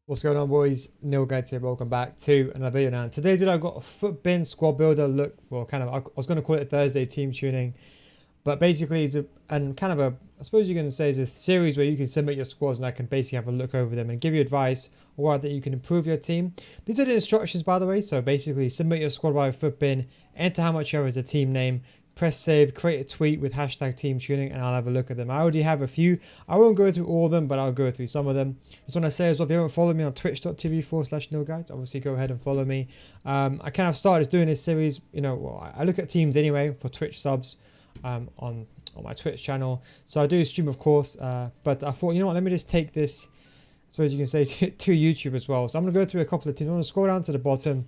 What's going on, boys? NealGuides here. Welcome back to another video. Now today, I've got a foot bin squad builder look. Well, kind of. I was going to call it Thursday team tuning, but basically it's I suppose you can say it's a series where you can submit your squads and I can basically have a look over them and give you advice or that you can improve your team. These are the instructions, by the way. So basically, submit your squad via foot bin, enter how much you have as a team name, press save, create a tweet with hashtag team tuning, and I'll have a look at them. I already have a few. I won't go through all of them, but I'll go through some of them. Just want to say as well, if you haven't followed me on twitch.tv/NealGuides, obviously go ahead and follow me. I kind of started doing this series, I look at teams anyway for Twitch subs on my Twitch channel. So I do stream, of course, but I thought, you know what, let me just take this, I suppose you can say, to YouTube as well. So I'm going to go through a couple of teams. I'm going to scroll down to the bottom.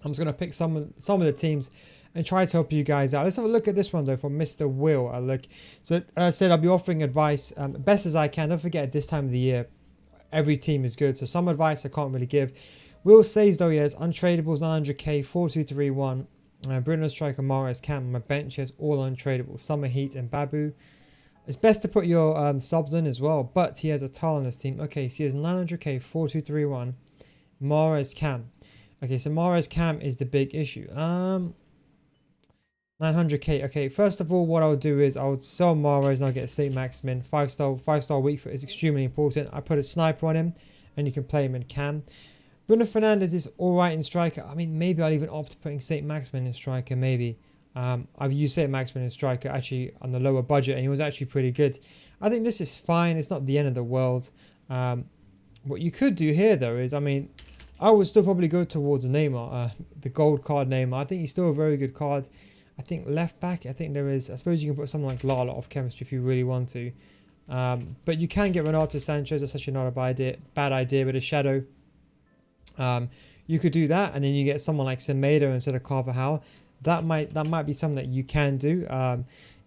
I'm just going to pick some of the teams and try to help you guys out. Let's have a look at this one though from Mr. Will. So as I said, I'll be offering advice best as I can. Don't forget, at this time of the year, every team is good. So some advice I can't really give. Will says though he has untradables 900k, 4231. Bruno Striker, Mahrez, Cam. My bench has all untradables. Summer Heat and Babu. It's best to put your subs in as well, but he has a tile on his team. Okay, so he has 900k, 4231. Mahrez, Cam. Okay, so Mahrez, Cam is the big issue. 900k. Okay, first of all, what I'll do is I'll sell Mahrez and I'll get a St. Maximin. 5-star weak foot is extremely important. I put a sniper on him and you can play him in Cam. Bruno Fernandes is alright in striker. I mean, maybe I'll even opt putting St. Maximin in striker, maybe. I've used St. Maximin in striker actually on the lower budget and he was actually pretty good. I think this is fine. It's not the end of the world. What you could do here though is, I mean, I would still probably go towards Neymar, the gold card Neymar. I think he's still a very good card. I think left back, I suppose you can put someone like Lala off chemistry if you really want to. But you can get Renato Sanchez. That's actually not a bad idea, but a shadow. You could do that, and then you get someone like Semedo instead of Carvajal. That might be something that you can do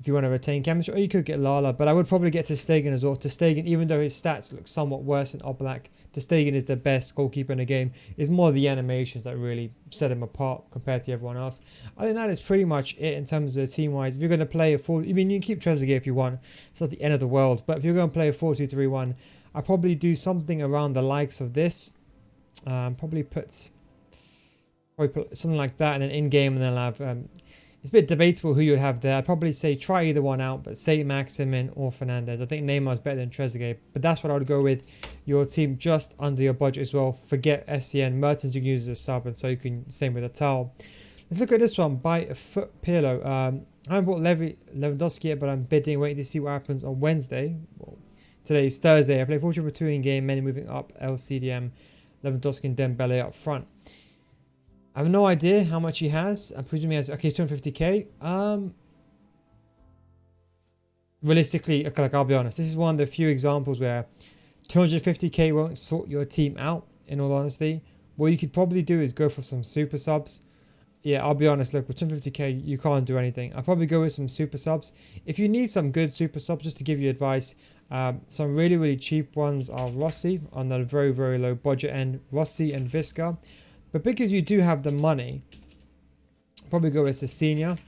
if you want to retain chemistry, or you could get Lala. But I would probably get ter Stegen as well. Ter Stegen, even though his stats look somewhat worse than Oblak, ter Stegen is the best goalkeeper in the game. It's more the animations that really set him apart compared to everyone else. I think that is pretty much it in terms of team-wise. If you're going to play a full, I mean, you can keep Trezeguet if you want. It's not the end of the world. But if you're going to play a 4-2-3-1, I'll probably do something around the likes of this. Probably put something like that, and then in game, and then I'll have. It's a bit debatable who you would have there. I'd probably say try either one out, but say Maximin or Fernandes. I think Neymar is better than Trezeguet, but that's what I would go with. Your team just under your budget as well. Forget SCN. Mertens you can use as a sub, and so you can same with a towel. Let's look at this one. Buy a foot pillow. I haven't bought Lewandowski yet, but I'm bidding, waiting to see what happens on Wednesday. Well, today's Thursday. I play 4-2 in game, many moving up, LCDM, Lewandowski and Dembele up front. I have no idea how much he has. I presume he has, okay, 250k. Realistically, okay, like I'll be honest, this is one of the few examples where 250k won't sort your team out, in all honesty. What you could probably do is go for some super subs. Yeah, I'll be honest, look, with 250k, you can't do anything. I'll probably go with some super subs. If you need some good super subs, just to give you advice, some really, really cheap ones are Rossi on the very, very low budget end. Rossi and Visca. But because you do have the money, probably go with Cecina.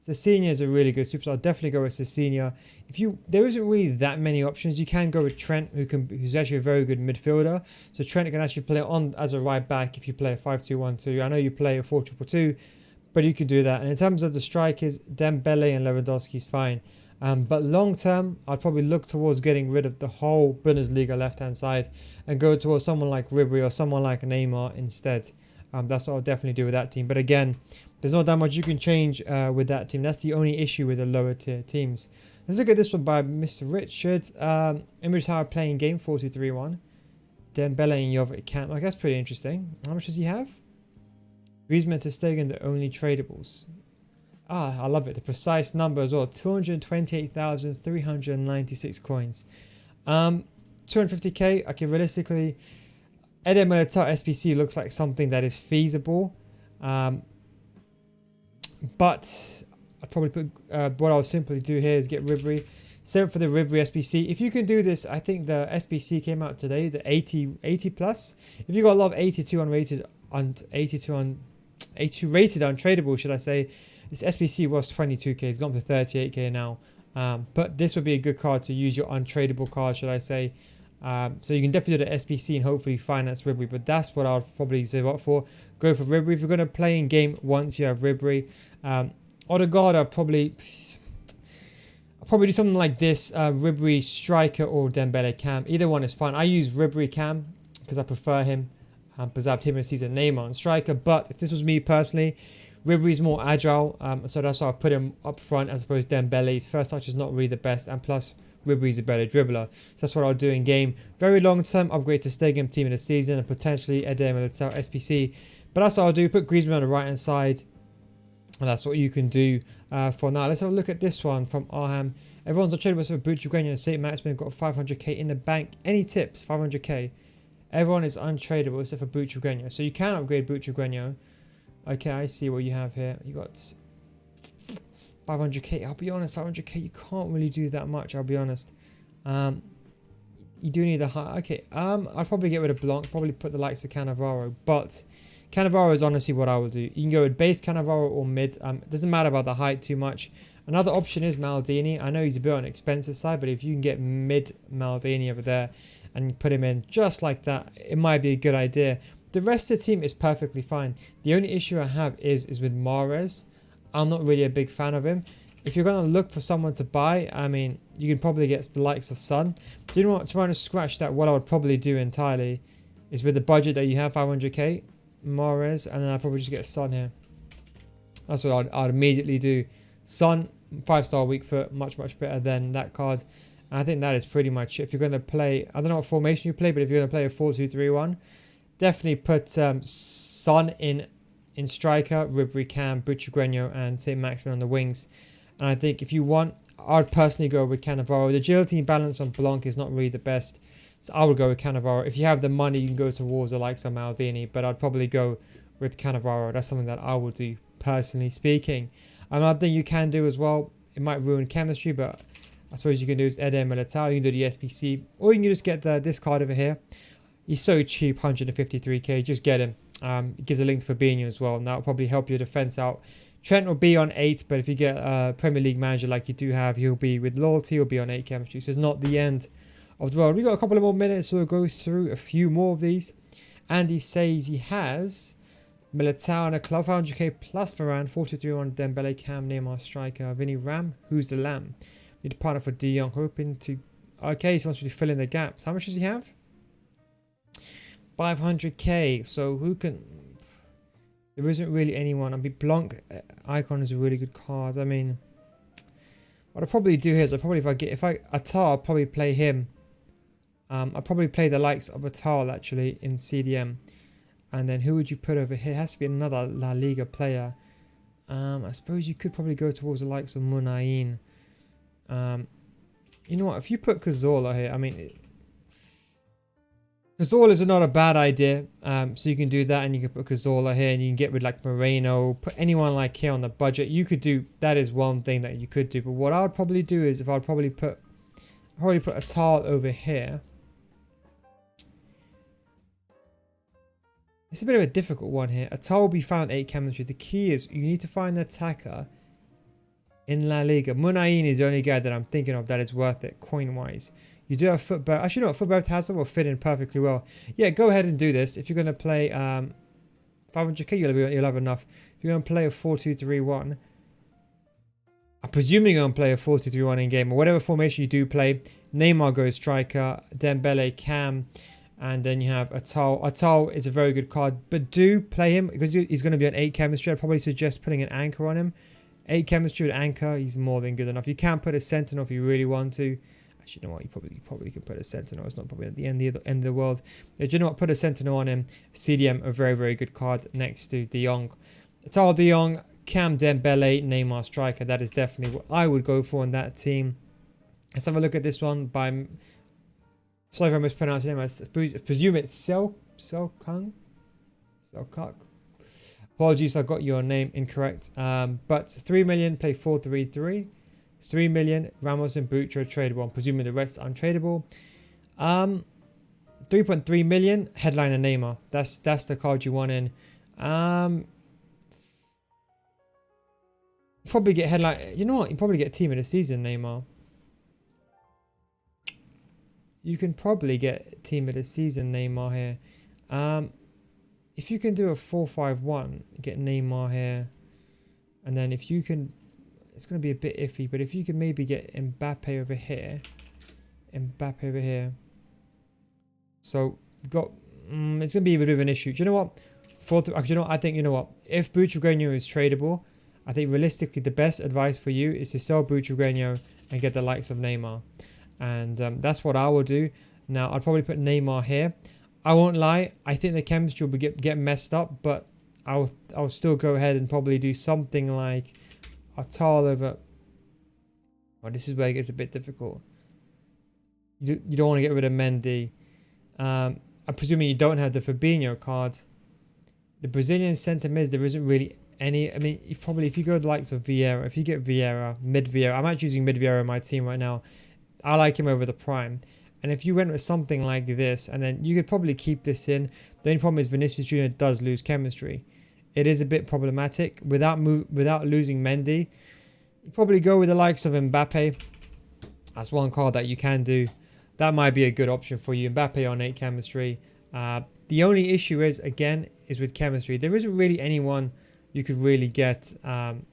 Cecina is a really good super. So I'll definitely go with Cecina. There isn't really that many options. You can go with Trent, who's actually a very good midfielder. So Trent can actually play on as a right back if you play a 5-2-1-2. I know you play a 4-2-2-2, but you can do that. And in terms of the strikers, Dembele and Lewandowski is fine. But long term, I'd probably look towards getting rid of the whole Bundesliga left-hand side and go towards someone like Ribery or someone like Neymar instead. That's what I'll definitely do with that team. But again, there's not that much you can change with that team. That's the only issue with the lower tier teams. Let's look at this one by Mr. Richard. Image Tower playing game 4-2-3-1. Dembele and Jovic camp. Like, that's pretty interesting. How much does he have? Griezmann to Stegen, the only tradables. I love it. The precise number as well. 228,396 coins. 250k. Okay, realistically, Eder Militao SPC looks like something that is feasible. But I'd probably put what I'll simply do here is get Ribery. Same for the Ribery SPC. If you can do this, I think the SPC came out today, the 80 plus. If you got a lot of 82 rated untradable, should I say? This SPC was 22k. It's gone to 38k now. But this would be a good card to use your untradable card, should I say. So you can definitely do the SBC and hopefully finance Ribery, but that's what I'll probably save up for. Go for Ribery. If you're going to play in game once, you have Ribery. Odegaard, I'll probably do something like this. Ribery striker or Dembele cam. Either one is fine. I use Ribery cam because I prefer him. Because I have him in season Neymar on striker. But if this was me personally, Ribery is more agile. So that's why I put him up front as opposed to Dembele. His first touch is not really the best. And plus, Ribery's a better dribbler. So that's what I'll do in game. Very long term, upgrade to Stadium Team of the Season and potentially Eder Militao SPC. But that's what I'll do. Put Griezmann on the right hand side. And that's what you can do for now. Let's have a look at this one from Arham. Everyone's on trade with Bucci Grenier and St. Maximin. Got 500k in the bank. Any tips? 500k. Everyone is untradeable except for Bucci Grenier. So you can upgrade Bucci Grenier. Okay, I see what you have here. You got 500k. I'll be honest, 500k. You can't really do that much. I'll be honest. You do need a high. Okay. I'll probably get rid of Blanc. Probably put the likes of Cannavaro, but Cannavaro is honestly what I will do. You can go with base Cannavaro or mid. It doesn't matter about the height too much. Another option is Maldini. I know he's a bit on the expensive side, but if you can get mid Maldini over there and put him in just like that, it might be a good idea. The rest of the team is perfectly fine. The only issue I have is with Mahrez. I'm not really a big fan of him. If you're going to look for someone to buy, I mean, you can probably get the likes of Son. Do you know what? To scratch that, what I would probably do entirely is with the budget that you have, 500k, Mahrez, and then I'd probably just get Son here. That's what I'd immediately do. Son, 5-star weak foot, much better than that card. And I think that is pretty much it. If you're going to play, I don't know what formation you play, but if you're going to play a 4-2-3-1, definitely put Son in striker, Ribery cam, Bucci Grenier, and St. Maximin on the wings. And I think if you want, I'd personally go with Cannavaro. The agility and balance on Blanc is not really the best, so I would go with Cannavaro. If you have the money, you can go towards the likes of Maldini, but I'd probably go with Cannavaro. That's something that I would do, personally speaking. Another thing you can do as well, it might ruin chemistry, but I suppose you can do is Eder Militao. You can do the SPC, or you can just get this card over here. He's so cheap, 153k. Just get him. It gives a link to Fabinho as well, and that will probably help your defense out. Trent will be on 8, but if you get a Premier League manager like you do have, he'll be with loyalty. He'll be on 8 chemistry, so it's not the end of the world. We've got a couple of more minutes, so we'll go through a few more of these. Andy says he has Militao and a club, 500k plus Varane, 43-1 Dembele, Cam, Neymar, striker, Vinny Ram. Who's the lamb? Need a partner for De Jong, hoping to. Okay, he wants me to fill in the gaps. How much does he have? 500k. So who can? There isn't really anyone. I mean, Blanc icon is a really good card. I mean, what I'll probably do here is Atal, I'll probably play him. I'll probably play the likes of Atal actually in CDM. And then who would you put over here? It has to be another La Liga player. I suppose you could probably go towards the likes of Munain. You know what? If you put Cazorla here, I mean, Cazorla is not a bad idea. So you can do that, and you can put Cazorla here, and you can get with like Moreno. Put anyone like here on the budget. You could do that. Is one thing that you could do. But what I would probably do is if I'd probably put Atal over here. It's a bit of a difficult one here. Atal will be found 8 chemistry. The key is you need to find the attacker in La Liga. Munain is the only guy that I'm thinking of that is worth it coin-wise. You do have Footbird. Actually, no, Footbird Hazard will fit in perfectly well. Yeah, go ahead and do this. If you're going to play 500k, you'll have enough. If you're going to play a 4-2-3-1, I'm presuming you're going to play a 4-2-3-1 in game, or whatever formation you do play. Neymar goes striker, Dembele, Cam, and then you have Atal. Atal is a very good card, but do play him because he's going to be on 8 chemistry. I'd probably suggest putting an anchor on him. 8 chemistry with anchor, he's more than good enough. You can put a sentinel if you really want to. Actually, you know what? You probably can put a sentinel. It's not probably at the end of the world. Do you know what? Put a sentinel on him. CDM, a very, very good card next to De Jong. Atal, De Jong, Cam, Dembele, Neymar, striker. That is definitely what I would go for in that team. Let's have a look at this one by. Sorry if I mispronounced him. I presume it's Selkuk. Apologies if I got your name incorrect. But 3 million, play 4-3-3. 3 million, Ramos and Butra are tradable. I'm presuming the rest are untradeable. 3.3 million, headliner Neymar. That's the card you want in. Probably get headline. You know what? You probably get team of the season Neymar. you can probably get team of the season Neymar here. If you can do a 4-5-1, get Neymar here. And then if you can, it's going to be a bit iffy, but if you can maybe get Mbappe over here. Mbappe over here. So, got, it's going to be a bit of an issue. Do you know what? I think, you know what? If Butragueño is tradable, I think realistically the best advice for you is to sell Butragueño and get the likes of Neymar. And that's what I will do. Now, I'll probably put Neymar here. I won't lie. I think the chemistry will get messed up, but I'll still go ahead and probably do something like a tile over. Oh, this is where it gets a bit difficult. You don't want to get rid of Mendy. I'm presuming you don't have the Fabinho card. The Brazilian centre mids, there isn't really any. I mean, if you go to the likes of Vieira, if you get Vieira, mid Vieira, I'm actually using mid Vieira in my team right now. I like him over the prime. And if you went with something like this, and then you could probably keep this in. The only problem is Vinicius Jr. does lose chemistry. It is a bit problematic. Without losing Mendy, you probably go with the likes of Mbappe. That's one card that you can do. That might be a good option for you. Mbappe on 8 chemistry. The only issue is, again, is with chemistry. There isn't really anyone you could really get. I'm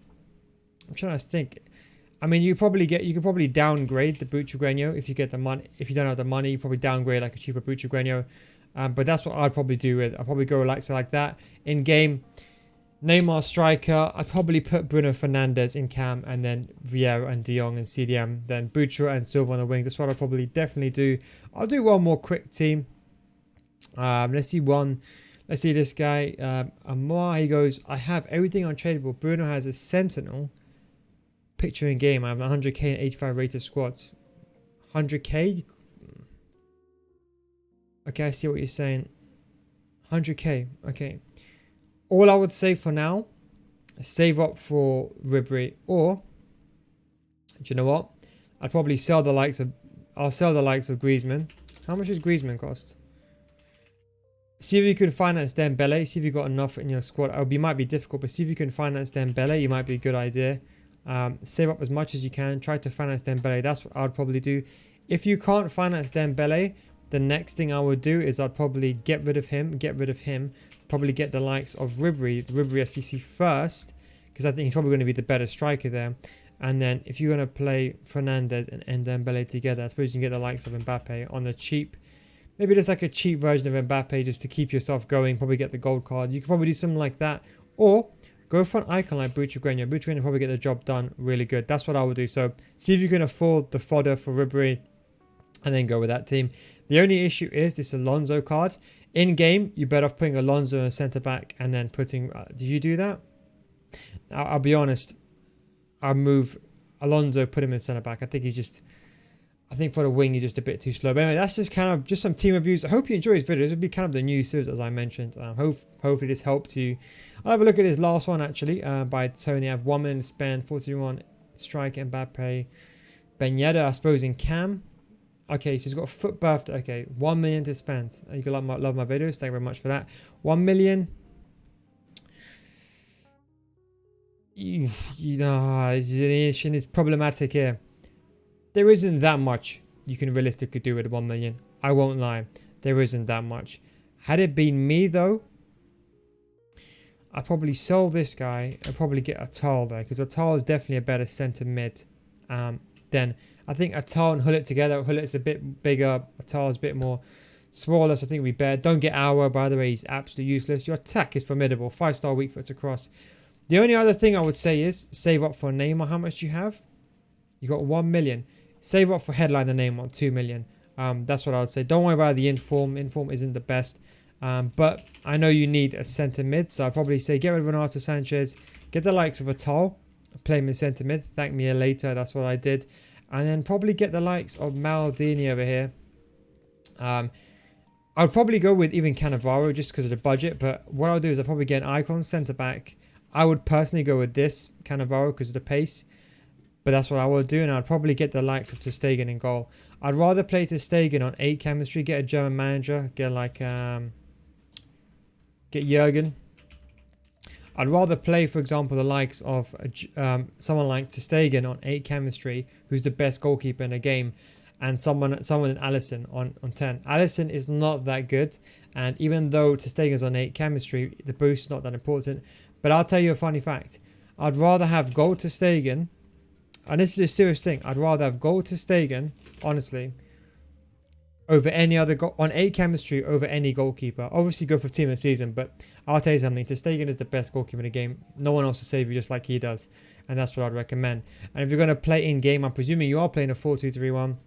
trying to think. I mean, you could probably downgrade the Butragueño if you get the money. If you don't have the money, you probably downgrade like a cheaper Butragueño. But that's what I'd probably do with. I'd probably go like that. In game, Neymar striker. I'd probably put Bruno Fernandes in cam, and then Vieira and De Jong and CDM. Then Butra and Silva on the wings. That's what I'll probably definitely do. I'll do one more quick team. Let's see this guy. Amar, he goes, I have everything untradeable. Bruno has a Sentinel. Picture in game. I have 100k and 85 rated squads. 100k? Okay, I see what you're saying. 100k. Okay. All I would say for now, save up for Ribery, or do you know what? I'd probably sell the likes of. I'll sell the likes of Griezmann. How much does Griezmann cost? See if you can finance Dembele. See if you've got enough in your squad. It might be difficult, but see if you can finance Dembele. It might be a good idea. Save up as much as you can. Try to finance Dembele. That's what I'd probably do. If you can't finance Dembele, the next thing I would do is I'd probably get rid of him. Probably get the likes of Ribery SBC first, because I think he's probably going to be the better striker there. And then if you're going to play Fernandes and Dembele together, I suppose you can get the likes of Mbappe on the cheap. Maybe just like a cheap version of Mbappe just to keep yourself going. Probably get the gold card. You could probably do something like that. Or go for an icon like Butragueño. Butragueño probably get the job done really good. That's what I would do. So see if you can afford the fodder for Ribery and then go with that team. The only issue is this Alonso card. In game, you're better off putting Alonso in centre back and then putting. Do you do that? I'll be honest. I'll move Alonso, put him in centre back. I think for the wing, he's just a bit too slow. But anyway, that's just kind of just some team reviews. I hope you enjoy this video. This will be kind of the new series, as I mentioned. Hopefully this helped you. I'll have a look at this last one actually by Tony. I have 1 minute spend, 41 strike, Mbappe, Ben Yedder, I suppose in cam. Okay, so he's got a foot birthday. Okay, 1 million to spend. You can love my videos. Thank you very much for that. 1 million. You know, this is problematic here. There isn't that much you can realistically do with 1 million. I won't lie. There isn't that much. Had it been me though, I'd probably sell this guy and probably get Atal there, because Atal is definitely a better centre mid than. I think Atal and Hullet together. Hullet's a bit bigger. Atal is a bit more smaller, so I think it'd be better. Don't get Aura, by the way. He's absolutely useless. Your attack is formidable. 5-star weak foots across. The only other thing I would say is save up for Neymar. How much do you have? You got 1 million. Save up for headline the Neymar, 2 million. That's what I would say. Don't worry about the inform. Inform isn't the best. But I know you need a centre mid, so I'd probably say get rid of Renato Sanchez. Get the likes of Atal. Play him in centre mid. Thank me later. That's what I did. And then probably get the likes of Maldini over here. I would probably go with even Cannavaro just because of the budget. But what I'll do is I'll probably get an icon centre back. I would personally go with this Cannavaro because of the pace. But that's what I would do. And I'd probably get the likes of ter Stegen in goal. I'd rather play ter Stegen on 8 chemistry. Get a German manager. Get like... get Jurgen. I'd rather play, for example, the likes of someone like ter Stegen on 8 chemistry, who's the best goalkeeper in the game, and someone in Allison on 10. Allison is not that good, and even though ter Stegen's on 8, chemistry, the boost is not that important. But I'll tell you a funny fact. I'd rather have gold ter Stegen, and this is a serious thing, I'd rather have gold ter Stegen, honestly, over any other on 8 chemistry over any goalkeeper. Obviously go for team of the season, but I'll tell you something, ter Stegen is the best goalkeeper in the game. No one else will save you just like he does, and that's what I'd recommend. And if you're going to play in game, I'm presuming you are playing a 4-2-3-1.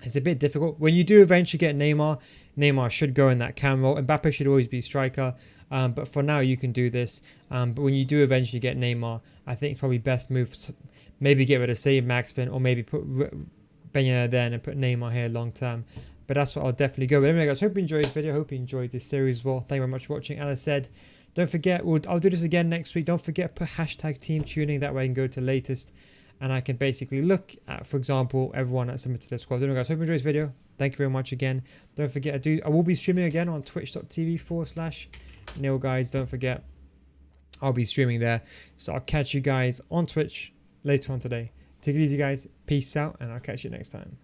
It's a bit difficult. When you do eventually get Neymar should go in that cam role. Mbappe should always be striker, but for now you can do this. But when you do eventually get Neymar, I think it's probably best move, maybe get rid of Saint-Maximin, or maybe put Ben there and put Neymar here long term. But that's what I'll definitely go with. Anyway guys, hope you enjoyed this video. Hope you enjoyed this series as well. Thank you very much for watching. As I said, don't forget, I'll do this again next week. Don't forget, put hashtag team tuning. That way I can go to latest and I can basically look at, for example, everyone that's submitted their squads. Anyway guys, hope you enjoyed this video. Thank you very much again. Don't forget, I will be streaming again on twitch.tv/NealGuides. Don't forget, I'll be streaming there. So I'll catch you guys on Twitch later on today. Take it easy guys. Peace out, and I'll catch you next time.